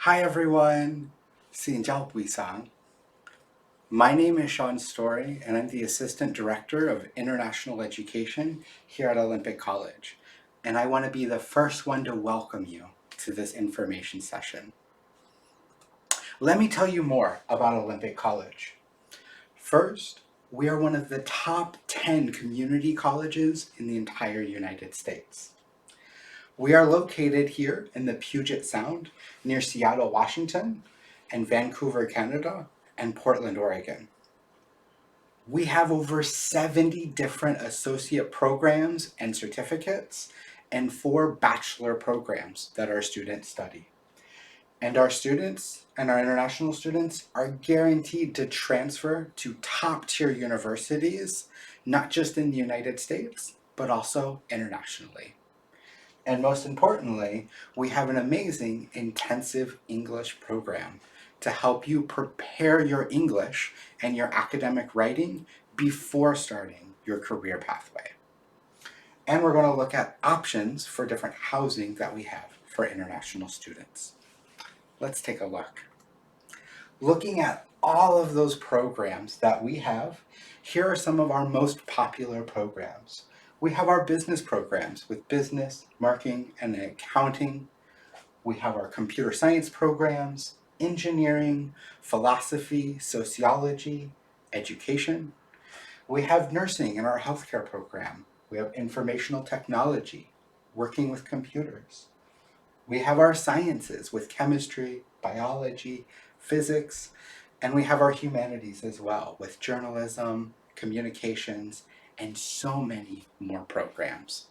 Hi everyone, xin chào buổi sáng. My name is Sean Story and I'm the Assistant Director of International Education here at Olympic College. And I want to be the first one to welcome you to this information session. Let me tell you more about Olympic College. First, we are one of the top 10 community colleges in the entire United States. We are located here in the Puget Sound near Seattle, Washington, and Vancouver, Canada, and Portland, Oregon. We have over 70 different associate programs and certificates and 4 bachelor programs that our students study. And our students and our international students are guaranteed to transfer to top tier universities, not just in the United States, but also internationally. And most importantly, we have an amazing intensive English program to help you prepare your English and your academic writing before starting your career pathway. And we're going to look at options for different housing that we have for international students. Let's take a look. Looking at all of those programs that we have, here are some of our most popular programs. We have our business programs with business, marketing, and accounting. We have our computer science programs, engineering, philosophy, sociology, education. We have nursing in our healthcare program. We have informational technology, working with computers. We have our sciences with chemistry, biology, physics, and we have our humanities as well with journalism, communications, and so many more programs.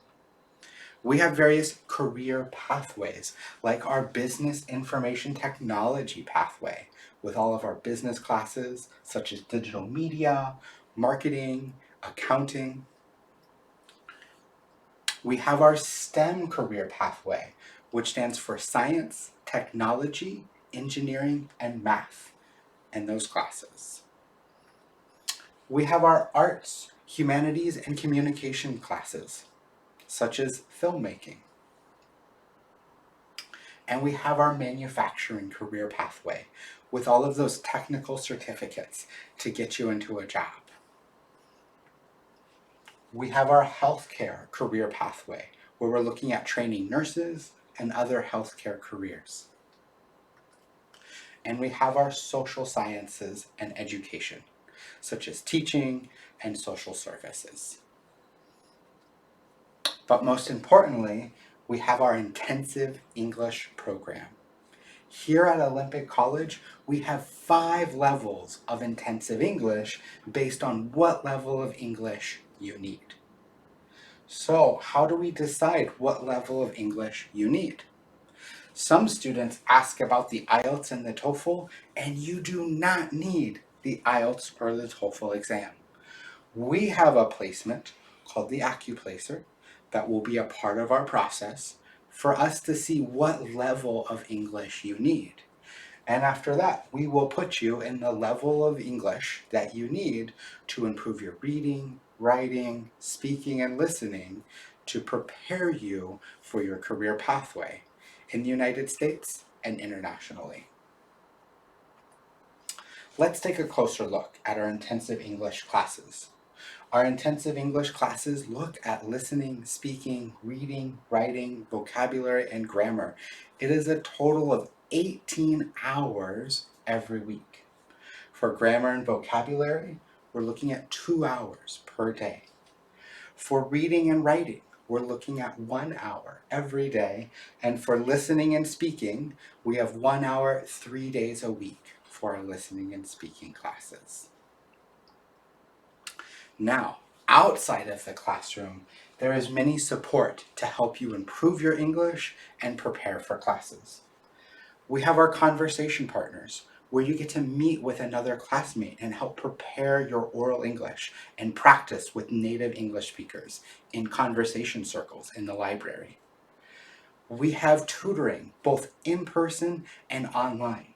We have various career pathways, like our business information technology pathway, with all of our business classes, such as digital media, marketing, accounting. We have our STEM career pathway, which stands for science, technology, engineering, and math, and those classes. We have our arts, humanities, and communication classes, such as filmmaking. And we have our manufacturing career pathway with all of those technical certificates to get you into a job. We have our healthcare career pathway where we're looking at training nurses and other healthcare careers. And we have our social sciences and education, such as teaching and social services. But most importantly, we have our intensive English program. Here at Olympic College, we have 5 levels of intensive English based on what level of English you need. So, how do we decide what level of English you need? Some students ask about the IELTS and the TOEFL, and you do not need the IELTS or the TOEFL exam. We have a placement called the AccuPlacer that will be a part of our process for us to see what level of English you need. And after that, we will put you in the level of English that you need to improve your reading, writing, speaking, and listening to prepare you for your career pathway in the United States and internationally. Let's take a closer look at our intensive English classes. Our intensive English classes look at listening, speaking, reading, writing, vocabulary, and grammar. It is a total of 18 hours every week. For grammar and vocabulary, we're looking at 2 hours per day. For reading and writing, we're looking at 1 hour every day. And for listening and speaking, we have 1 hour 3 days a week for our listening and speaking classes. Now, outside of the classroom, there is many support to help you improve your English and prepare for classes. We have our conversation partners, where you get to meet with another classmate and help prepare your oral English and practice with native English speakers in conversation circles in the library. We have tutoring, both in person and online.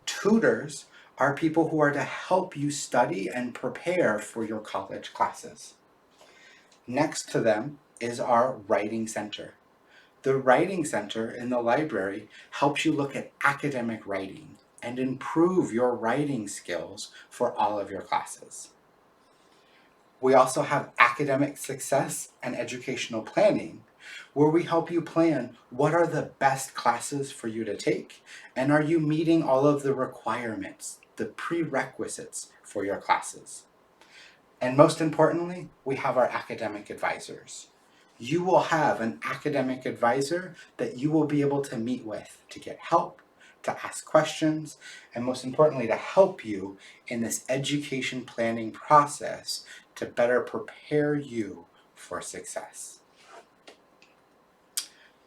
Tutors are people who are to help you study and prepare for your college classes. Next to them is our writing center. The Writing Center in the library helps you look at academic writing and improve your writing skills for all of your classes. We also have academic success and educational planning, where we help you plan what are the best classes for you to take, and are you meeting all of the requirements, the prerequisites for your classes. And most importantly, we have our academic advisors. You will have an academic advisor that you will be able to meet with to get help, to ask questions, and most importantly, to help you in this education planning process to better prepare you for success.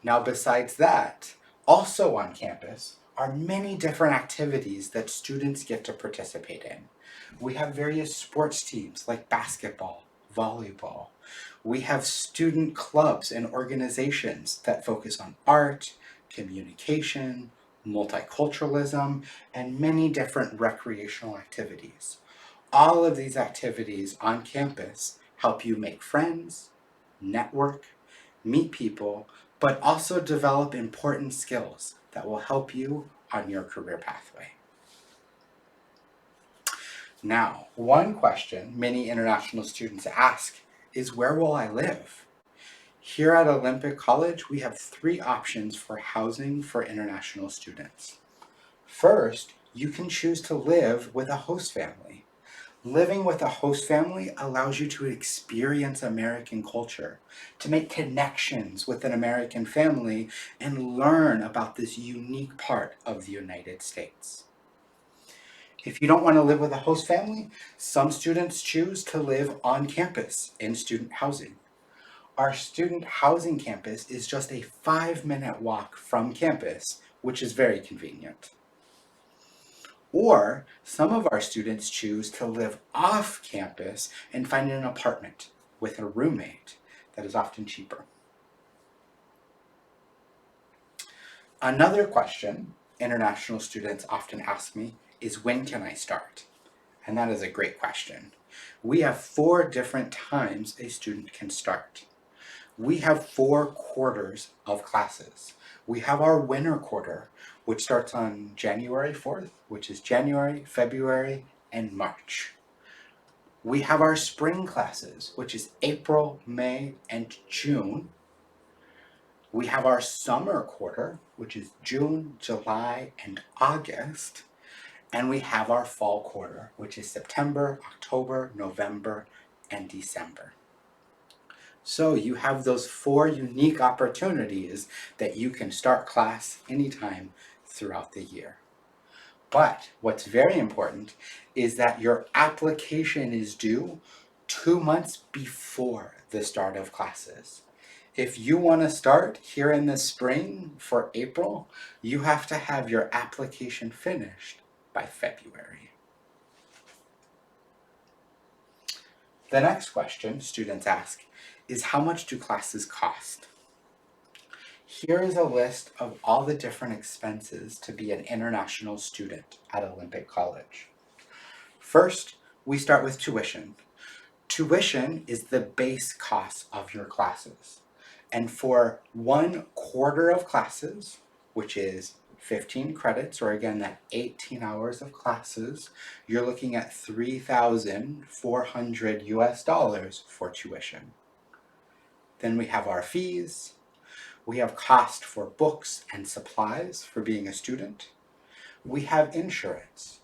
Now, besides that, also on campus are many different activities that students get to participate in. We have various sports teams like basketball, volleyball. We have student clubs and organizations that focus on art, communication, multiculturalism, and many different recreational activities. All of these activities on campus help you make friends, network, meet people, but also develop important skills that will help you on your career pathway. Now, one question many international students ask is, where will I live? Here at Olympic College, we have 3 options for housing for international students. First, you can choose to live with a host family. Living with a host family allows you to experience American culture, to make connections with an American family, and learn about this unique part of the United States. If you don't want to live with a host family, some students choose to live on campus in student housing. Our student housing campus is just a 5-minute walk from campus, which is very convenient. Or some of our students choose to live off campus and find an apartment with a roommate that is often cheaper. Another question international students often ask me is, when can I start? And that is a great question. We have 4 different times a student can start. We have 4 quarters of classes. We have our winter quarter, which starts on January 4th, which is January, February, and March. We have our spring classes, which is April, May, and June. We have our summer quarter, which is June, July, and August. And we have our fall quarter, which is September, October, November, and December. So you have those 4 unique opportunities that you can start class anytime throughout the year. But what's very important is that your application is due 2 months before the start of classes. If you want to start here in the spring for April, you have to have your application finished by February. The next question students ask is, how much do classes cost? Here is a list of all the different expenses to be an international student at Olympic College. First, we start with tuition. Tuition is the base cost of your classes. And for 1 quarter of classes, which is 15 credits, or again, that 18 hours of classes, you're looking at $3,400 US for tuition. Then we have our fees. We have cost for books and supplies for being a student. We have insurance.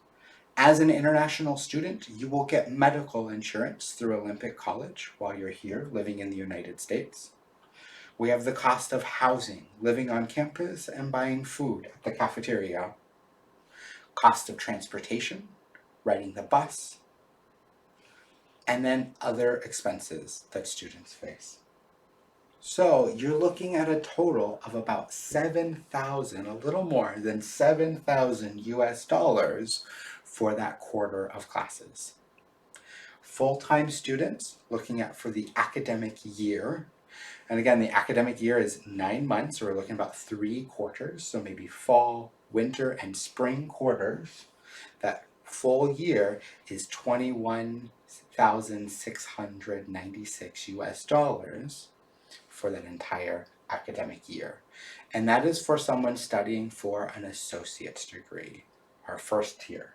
As an international student, you will get medical insurance through Olympic College while you're here living in the United States. We have the cost of housing, living on campus, and buying food at the cafeteria. Cost of transportation, riding the bus, and then other expenses that students face. So you're looking at a total of about 7,000, a little more than 7,000 US for that quarter of classes. Full-time students, looking at for the academic year, and again, the academic year is 9 months, so we're looking at about 3 quarters, so maybe fall, winter, and spring quarters. That full year is 21,696 US for that entire academic year. And that is for someone studying for an associate's degree, our first tier.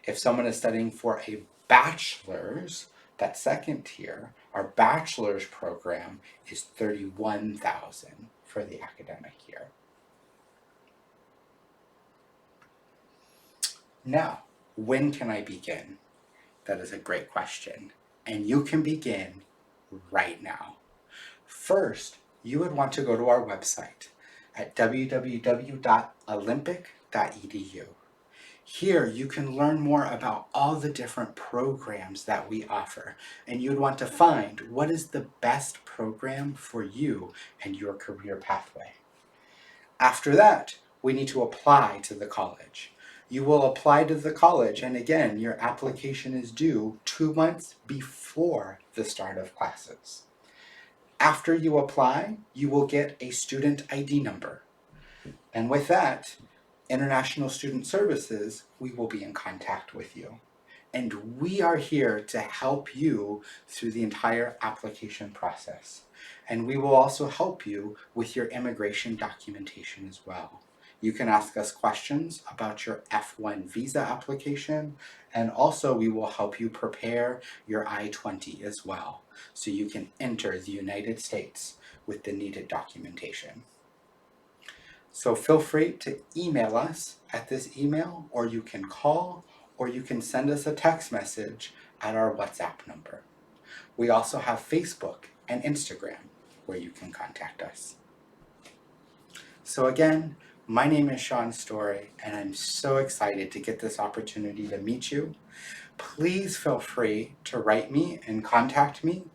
If someone is studying for a bachelor's, that second tier, our bachelor's program is $31,000 for the academic year. Now, when can I begin? That is a great question. And you can begin right now. First, you would want to go to our website at www.olympic.edu. Here, you can learn more about all the different programs that we offer, and you'd want to find what is the best program for you and your career pathway. After that, we need to apply to the college. You will apply to the college, and again, your application is due 2 months before the start of classes. After you apply, you will get a student ID number. And with that, International Student Services, we will be in contact with you. And we are here to help you through the entire application process. And we will also help you with your immigration documentation as well. You can ask us questions about your F1 visa application, and also we will help you prepare your I-20 as well, so you can enter the United States with the needed documentation. So feel free to email us at this email, or you can call, or you can send us a text message at our WhatsApp number. We also have Facebook and Instagram where you can contact us. So again, my name is Sean Story, and I'm so excited to get this opportunity to meet you. Please feel free to write me and contact me.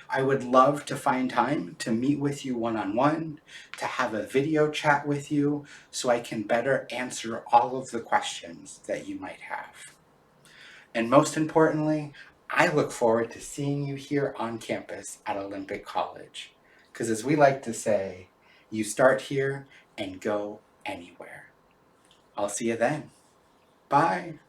I would love to find time to meet with you one-on-one, to have a video chat with you, so I can better answer all of the questions that you might have. And most importantly, I look forward to seeing you here on campus at Olympic College. Because as we like to say, you start here and go anywhere. I'll see you then. Bye.